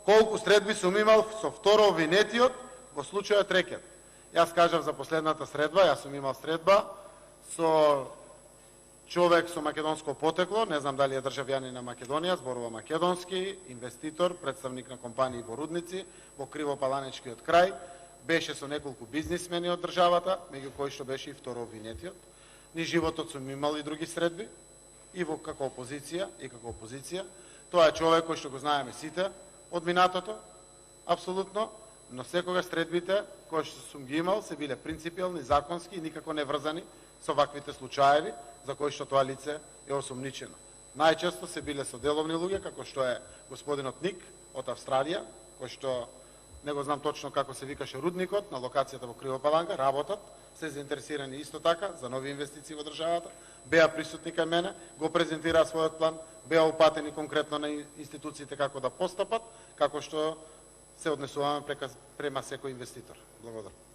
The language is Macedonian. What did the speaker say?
колку средби сум имал со второ обвинетиот, во случајот рекет. Јас кажав за последната средба, јас сум имал средба со човек со македонско потекло, не знам дали е државјанин на Македонија, зборува македонски, инвеститор, представник на компании во рудници, во Кривопаланечкиот крај, беше со неколку бизнисмени од државата, меѓу кои што беше и второ обвинетиот. Ни животот сум имал и други средби, и во како опозиција, и како опозиција. Тоа е човек кој што го знаеме сите од минатото, апсолутно, но секогаш средбите кои што сум ги имал се биле принципиални, законски и никако не врзани со ваквите случаеви за кои што тоа лице е осумничено. Најчесто се биле со деловни луѓе, како што е господинот Ник од Австралија, кој што не го знам точно како се викаше рудникот, на локацијата во Кривопаланка, работат, се заинтересирани исто така за нови инвестиции во државата, беа присутни кај мене, го презентираа својот план, беа упатени конкретно на институциите како да постапат, како што се однесуваме према секој инвеститор. Благодарам.